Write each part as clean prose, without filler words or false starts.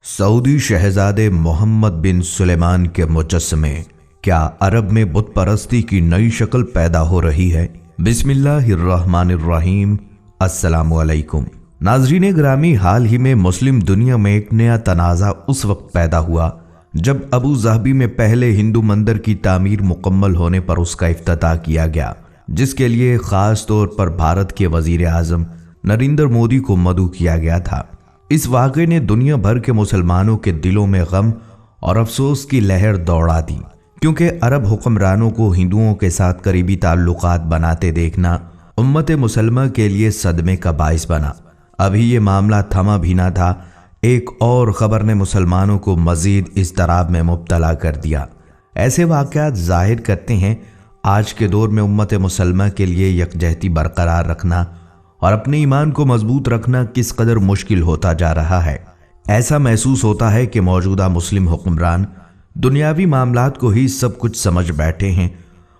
Saudi शहजादे मोहम्मद बिन सुलेमान के मुजस्समे, क्या अरब में बुत परस्ती की नई शक्ल पैदा हो रही है? बिस्मिल्लाहिर्रहमानिर्रहीम। अस्सलामु अलैकुम नाज़रीन ग्रामी, हाल ही में मुस्लिम दुनिया में एक नया तनाज़ा उस वक्त पैदा हुआ जब अबू ज़हबी में पहले हिंदू मंदिर की तामीर मुकम्मल होने पर उसका इफ्तिताह किया गया, जिसके लिए ख़ास तौर पर भारत के वज़ीर आज़म नरेंद्र मोदी को मदऊ किया गया था। इस वाक़े ने दुनिया भर के मुसलमानों के दिलों में गम और अफसोस की लहर दौड़ा दी, क्योंकि अरब हुक्मरानों को हिंदुओं के साथ करीबी ताल्लुकात बनाते देखना उम्मत मुसलमा के लिए सदमे का बाइस बना। अभी ये मामला थमा भी ना था, एक और ख़बर ने मुसलमानों को मज़ीद इज़्तिराब में मुब्तला कर दिया। ऐसे वाक़यात ज़ाहिर करते हैं आज के दौर में उम्मत मुसलमा के लिए यकजहती बरकरार रखना और अपने ईमान को मजबूत रखना किस कदर मुश्किल होता जा रहा है। ऐसा महसूस होता है कि मौजूदा मुस्लिम हुक्मरान दुनियावी मामलात को ही सब कुछ समझ बैठे हैं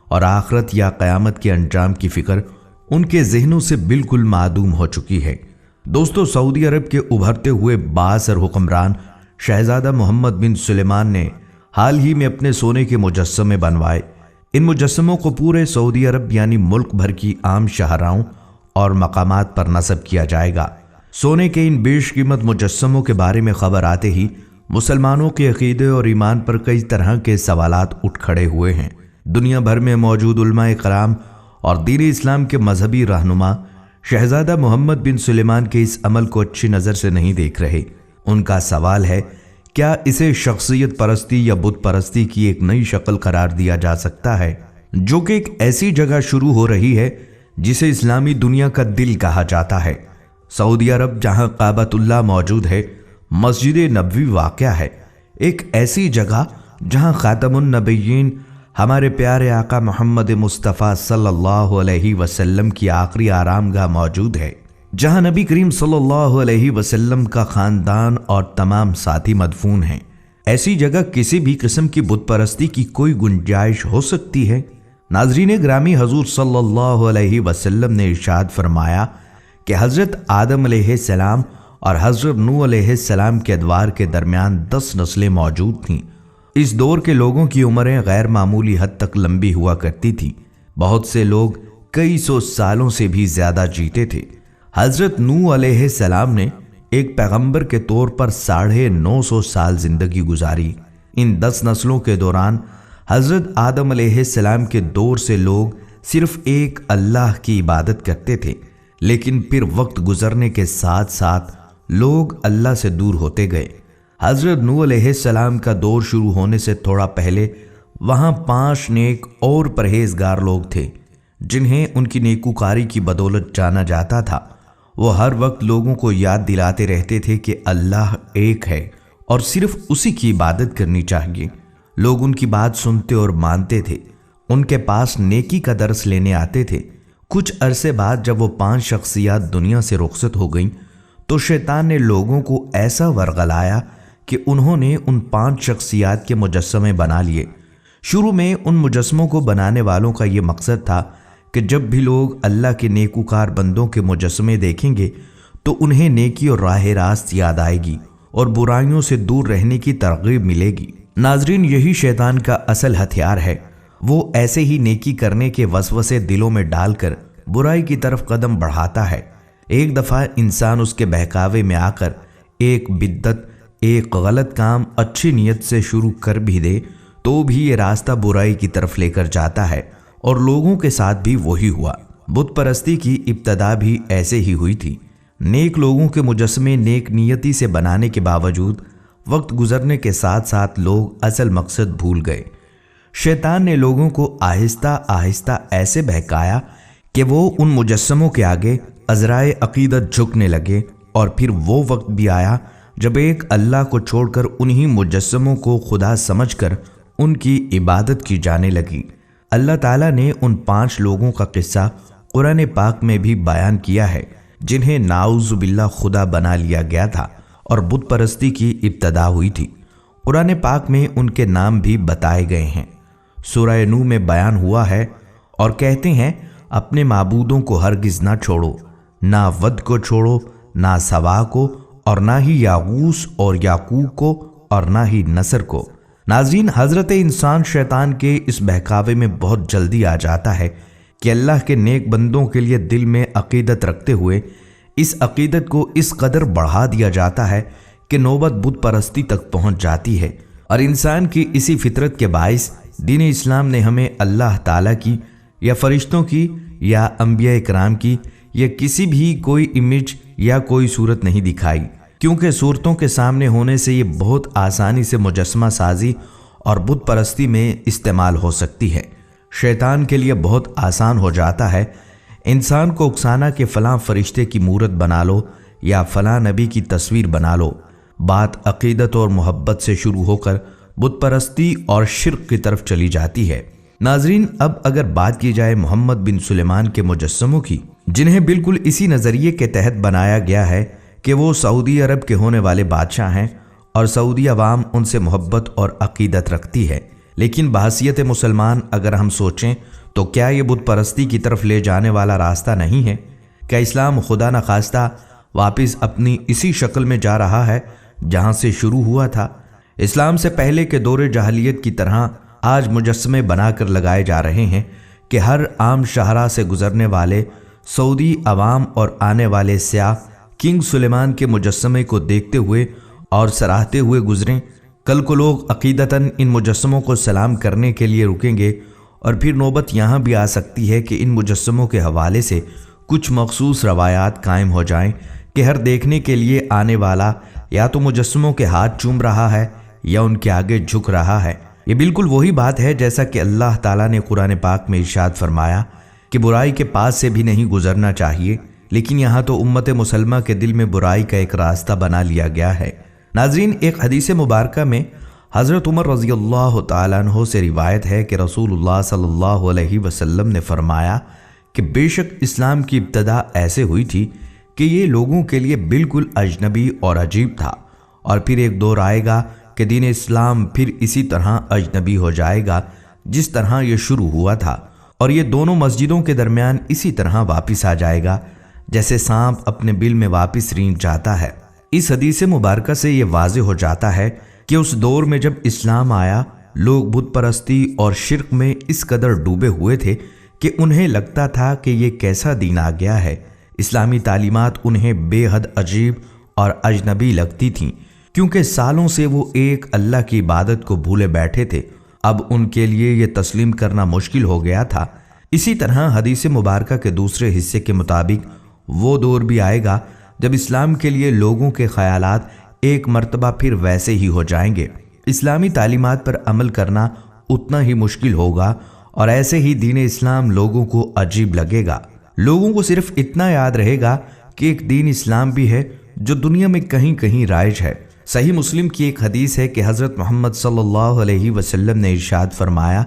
और आखिरत या क़यामत के अंजाम की फ़िक्र उनके जहनों से बिल्कुल मादूम हो चुकी है। दोस्तों, सऊदी अरब के उभरते हुए बाअसर हुक्मरान शहजादा मोहम्मद बिन सुलेमान ने हाल ही में अपने सोने के मुजस्समे बनवाए। इन मुजस्समों को पूरे सऊदी अरब यानी मुल्क भर की आम शाहराहों और मकामात पर नस्ब किया जाएगा। सोने के इन बेशकीमत मुजस्समों के बारे में खबर आते ही मुसलमानों के अकीदे और ईमान पर कई तरह के सवालात उठ खड़े हुए हैं। दुनिया भर में मौजूद उलमाए कराम और दीन इस्लाम के मजहबी रहनुमा शहजादा मोहम्मद बिन सुलेमान के इस अमल को अच्छी नज़र से नहीं देख रहे। उनका सवाल है, क्या इसे शख्सियत परस्ती या बुत परस्ती की एक नई शक्ल करार दिया जा सकता है, जो कि एक ऐसी जगह शुरू हो रही है जिसे इस्लामी दुनिया का दिल कहा जाता है। सऊदी अरब, जहां काबतुल्लाह मौजूद है, मस्जिद नबवी वाक़या है, एक ऐसी जगह जहां खातमुन नबिय्यीन हमारे प्यारे आका मोहम्मद मुस्तफ़ा सल्लल्लाहु अलैहि वसल्लम की आखिरी आरामगाह मौजूद है, जहां नबी करीम सल्लल्लाहु अलैहि वसल्लम का ख़ानदान और तमाम साथी मदफून हैं। ऐसी जगह किसी भी किस्म की बुत परस्ती की कोई गुंजाइश हो सकती है? नाज़रीन ग्रामी, हजूर सल्लल्लाहु अलैहि वसल्लम ने इरशाद फरमाया कि हज़रत आदम अलैहिस्सलाम और हज़रत नूह अलैहिस्सलाम के अदवार के दरमियान 10 नस्लें मौजूद थीं। इस दौर के लोगों की उम्रें गैर मामूली हद तक लंबी हुआ करती थी। बहुत से लोग कई सौ सालों से भी ज़्यादा जीते थे। हज़रत नूह अलैहिस्सलाम ने एक पैगंबर के तौर पर 950 साल ज़िंदगी गुजारी। इन 10 नस्लों के दौरान हज़रत आदम अलैहिस्सलाम के दौर से लोग सिर्फ एक अल्लाह की इबादत करते थे, लेकिन फिर वक्त गुजरने के साथ साथ लोग अल्लाह से दूर होते गए। हज़रत नूह अलैहिस्सलाम का दौर शुरू होने से थोड़ा पहले वहाँ 5 नेक और परहेजगार लोग थे, जिन्हें उनकी नेकूकारी की बदौलत जाना जाता था। वो हर वक्त लोगों को याद दिलाते रहते थे कि अल्लाह एक है और सिर्फ उसी की इबादत करनी चाहिए। लोग उनकी बात सुनते और मानते थे, उनके पास नेकी का दर्स लेने आते थे। कुछ अरसे बाद जब वो 5 शख्सियात दुनिया से रुखसत हो गईं, तो शैतान ने लोगों को ऐसा वर्गलाया कि उन्होंने उन 5 शख्सियात के मुजस्समे बना लिए। शुरू में उन मुजस्समों को बनाने वालों का ये मकसद था कि जब भी लोग अल्लाह के नेकूकार बंदों के मुजस्समे देखेंगे तो उन्हें नेकी और राह रास्त याद आएगी और बुराइयों से दूर रहने की तरगीब मिलेगी। नाजरीन, यही शैतान का असल हथियार है। वो ऐसे ही नेकी करने के वसवसे दिलों में डालकर बुराई की तरफ कदम बढ़ाता है। एक दफ़ा इंसान उसके बहकावे में आकर एक बिद्दत, एक गलत काम अच्छी नीयत से शुरू कर भी दे तो भी ये रास्ता बुराई की तरफ लेकर जाता है, और लोगों के साथ भी वही हुआ। बुत परस्ती की इब्तदा भी ऐसे ही हुई थी। नेक लोगों के मुजस्समे नेक नियति से बनाने के बावजूद वक्त गुजरने के साथ साथ लोग असल मकसद भूल गए। शैतान ने लोगों को आहिस्ता आहिस्ता ऐसे बहकाया कि वो उन मुजस्समों के आगे अज़राए अकीदत झुकने लगे, और फिर वो वक्त भी आया जब एक अल्लाह को छोड़कर उन्हीं मुजस्समों को खुदा समझकर उनकी इबादत की जाने लगी। अल्लाह ताला ने उन 5 लोगों का किस्सा कुरान पाक में भी बयान किया है, जिन्हें नाउज़ु बिल्लाह खुदा बना लिया गया था और बुत परस्ती की इब्तदा हुई थी। कुरान पाक में उनके नाम भी बताए गए हैं। सूरह नूह में बयान हुआ है और कहते हैं, अपने माबूदों को हरगिज़ ना छोड़ो, ना वद को छोड़ो, ना सवा को اور نہ ہی یاغوس اور یعقوب کو اور نہ ہی نصر کو۔ ناظرین، حضرت انسان شیطان کے اس بہکاوے میں بہت جلدی آ جاتا ہے کہ اللہ کے نیک بندوں کے لیے دل میں عقیدت رکھتے ہوئے اس عقیدت کو اس قدر بڑھا دیا جاتا ہے کہ نوبت بت پرستی تک پہنچ جاتی ہے، اور انسان کی اسی فطرت کے باعث دین اسلام نے ہمیں اللہ تعالیٰ کی یا فرشتوں کی یا انبیاء کرام کی یا کسی بھی کوئی امیج یا کوئی صورت نہیں دکھائی، کیونکہ صورتوں کے سامنے ہونے سے یہ بہت آسانی سے مجسمہ سازی اور بت پرستی میں استعمال ہو سکتی ہے۔ شیطان کے لیے بہت آسان ہو جاتا ہے انسان کو اکسانا کہ فلاں فرشتے کی مورت بنا لو یا فلاں نبی کی تصویر بنا لو۔ بات عقیدت اور محبت سے شروع ہو کر بت پرستی اور شرک کی طرف چلی جاتی ہے۔ ناظرین، اب اگر بات کی جائے محمد بن سلیمان کے مجسموں کی، جنہیں بالکل اسی نظریے کے تحت بنایا گیا ہے کہ وہ سعودی عرب کے ہونے والے بادشاہ ہیں اور سعودی عوام ان سے محبت اور عقیدت رکھتی ہے، لیکن بحیثیت مسلمان اگر ہم سوچیں تو کیا یہ بت پرستی کی طرف لے جانے والا راستہ نہیں ہے؟ کیا اسلام خدا نخواستہ واپس اپنی اسی شکل میں جا رہا ہے جہاں سے شروع ہوا تھا؟ اسلام سے پہلے کے دور جاہلیت کی طرح آج مجسمے بنا کر لگائے جا رہے ہیں کہ ہر عام شاہراہ سے گزرنے والے سعودی عوام اور آنے والے سیاح کنگ سلیمان کے مجسمے کو دیکھتے ہوئے اور سراہتے ہوئے گزریں۔ کل کو لوگ عقیدتاً ان مجسموں کو سلام کرنے کے لیے رکیں گے، اور پھر نوبت یہاں بھی آ سکتی ہے کہ ان مجسموں کے حوالے سے کچھ مخصوص روایات قائم ہو جائیں کہ ہر دیکھنے کے لیے آنے والا یا تو مجسموں کے ہاتھ چوم رہا ہے یا ان کے آگے جھک رہا ہے۔ یہ بالکل وہی بات ہے جیسا کہ اللہ تعالیٰ نے قرآن پاک میں ارشاد فرمایا کہ برائی کے پاس سے بھی نہیں گزرنا چاہیے، لیکن یہاں تو امت مسلمہ کے دل میں برائی کا ایک راستہ بنا لیا گیا ہے۔ ناظرین، ایک حدیث مبارکہ میں حضرت عمر رضی اللہ تعالیٰ عنہ سے روایت ہے کہ رسول اللہ صلی اللہ علیہ وسلم نے فرمایا کہ بے شک اسلام کی ابتدا ایسے ہوئی تھی کہ یہ لوگوں کے لیے بالکل اجنبی اور عجیب تھا، اور پھر ایک دور آئے گا کہ دین اسلام پھر اسی طرح اجنبی ہو جائے گا جس طرح یہ شروع ہوا تھا، اور یہ دونوں مسجدوں کے درمیان اسی طرح واپس آ جائے گا جیسے سانپ اپنے بل میں واپس رینگ جاتا ہے۔ اس حدیث مبارکہ سے یہ واضح ہو جاتا ہے کہ اس دور میں جب اسلام آیا، لوگ بت پرستی اور شرک میں اس قدر ڈوبے ہوئے تھے کہ انہیں لگتا تھا کہ یہ کیسا دین آ گیا ہے۔ اسلامی تعلیمات انہیں بے حد عجیب اور اجنبی لگتی تھیں، کیونکہ سالوں سے وہ ایک اللہ کی عبادت کو بھولے بیٹھے تھے۔ اب ان کے لیے یہ تسلیم کرنا مشکل ہو گیا تھا۔ اسی طرح حدیث مبارکہ کے دوسرے حصے کے مطابق وہ دور بھی آئے گا جب اسلام کے لیے لوگوں کے خیالات ایک مرتبہ پھر ویسے ہی ہو جائیں گے۔ اسلامی تعلیمات پر عمل کرنا اتنا ہی مشکل ہوگا، اور ایسے ہی دین اسلام لوگوں کو عجیب لگے گا۔ لوگوں کو صرف اتنا یاد رہے گا کہ ایک دین اسلام بھی ہے جو دنیا میں کہیں کہیں رائج ہے۔ صحیح مسلم کی ایک حدیث ہے کہ حضرت محمد صلی اللہ علیہ وسلم نے ارشاد فرمایا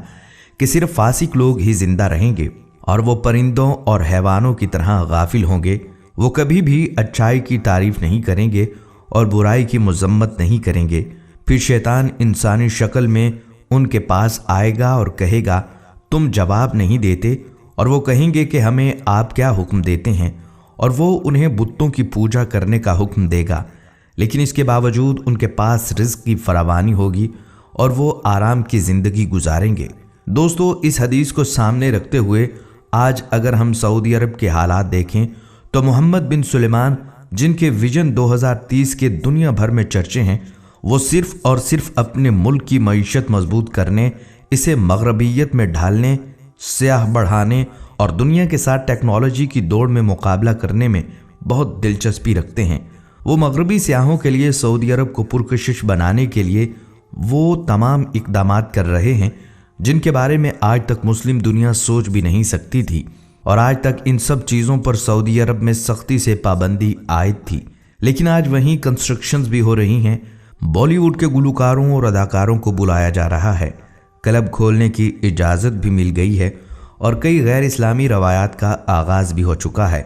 کہ صرف فاسق لوگ ہی زندہ رہیں گے، اور وہ پرندوں اور حیوانوں کی طرح غافل ہوں گے۔ وہ کبھی بھی اچھائی کی تعریف نہیں کریں گے اور برائی کی مذمت نہیں کریں گے۔ پھر شیطان انسانی شکل میں ان کے پاس آئے گا اور کہے گا تم جواب نہیں دیتے، اور وہ کہیں گے کہ ہمیں آپ کیا حکم دیتے ہیں، اور وہ انہیں بتوں کی پوجا کرنے کا حکم دے گا، لیکن اس کے باوجود ان کے پاس رزق کی فراوانی ہوگی اور وہ آرام کی زندگی گزاریں گے۔ دوستو، اس حدیث کو سامنے رکھتے ہوئے آج اگر ہم سعودی عرب کے حالات دیکھیں تو محمد بن سلیمان، جن کے ویژن 2030 کے دنیا بھر میں چرچے ہیں، وہ صرف اور صرف اپنے ملک کی معیشت مضبوط کرنے، اسے مغربیت میں ڈھالنے، سیاح بڑھانے اور دنیا کے ساتھ ٹیکنالوجی کی دوڑ میں مقابلہ کرنے میں بہت دلچسپی رکھتے ہیں۔ وہ مغربی سیاحوں کے لیے سعودی عرب کو پرکشش بنانے کے لیے وہ تمام اقدامات کر رہے ہیں جن کے بارے میں آج تک مسلم دنیا سوچ بھی نہیں سکتی تھی، اور آج تک ان سب چیزوں پر سعودی عرب میں سختی سے پابندی عائد تھی، لیکن آج وہیں کنسٹرکشنز بھی ہو رہی ہیں۔ بالی ووڈ کے گلوکاروں اور اداکاروں کو بلایا جا رہا ہے، کلب کھولنے کی اجازت بھی مل گئی ہے، اور کئی غیر اسلامی روایات کا آغاز بھی ہو چکا ہے۔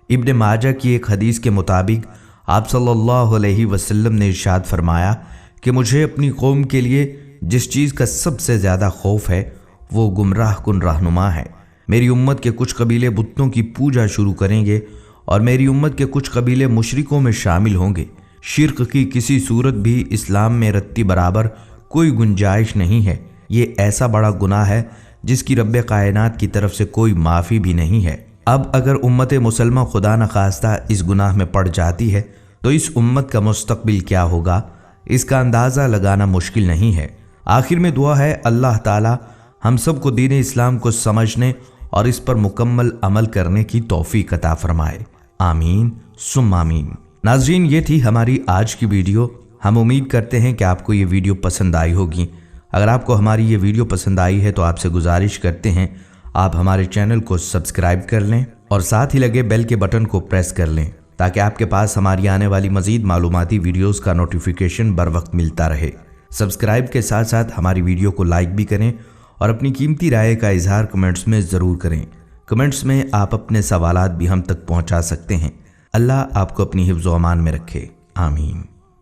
ابن ماجہ کی ایک حدیث کے مطابق آپ صلی اللہ علیہ وسلم نے ارشاد فرمایا کہ مجھے اپنی قوم کے لیے جس چیز کا سب سے زیادہ خوف ہے وہ گمراہ کن رہنما ہے۔ میری امت کے کچھ قبیلے بتوں کی پوجا شروع کریں گے، اور میری امت کے کچھ قبیلے مشرکوں میں شامل ہوں گے۔ शिर्क की किसी सूरत भी इस्लाम में रत्ती बराबर कोई गुंजाइश नहीं है। ये ऐसा बड़ा गुनाह है जिसकी रब्बे कायनात की तरफ से कोई माफ़ी भी नहीं है। अब अगर उम्मत मुसलमान खुदा न खास्ता इस गुनाह में पड़ जाती है तो इस उम्मत का मुस्तकबिल क्या होगा, इसका अंदाज़ा लगाना मुश्किल नहीं है। आखिर में दुआ है अल्लाह ताला हम सबको दीन इस्लाम को समझने और इस पर मुकम्मल अमल करने की तौफीक अता फरमाए। आमीन सुम्मा आमीन। नाज़रीन, ये थी हमारी आज की वीडियो। हम उम्मीद करते हैं कि आपको ये वीडियो पसंद आई होगी। अगर आपको हमारी ये वीडियो पसंद आई है तो आपसे गुजारिश करते हैं आप हमारे चैनल को सब्सक्राइब कर लें और साथ ही लगे बेल के बटन को प्रेस कर लें ताकि आपके पास हमारी आने वाली मज़ीद मालूमाती वीडियोस का नोटिफिकेशन बर वक्त मिलता रहे। सब्सक्राइब के साथ साथ हमारी वीडियो को लाइक भी करें और अपनी कीमती राय का इजहार कमेंट्स में ज़रूर करें। कमेंट्स में आप अपने सवालात भी हम तक पहुंचा सकते हैं। अल्लाह आपको अपनी हिफ्ज़ व अमान में रखे। आमीन।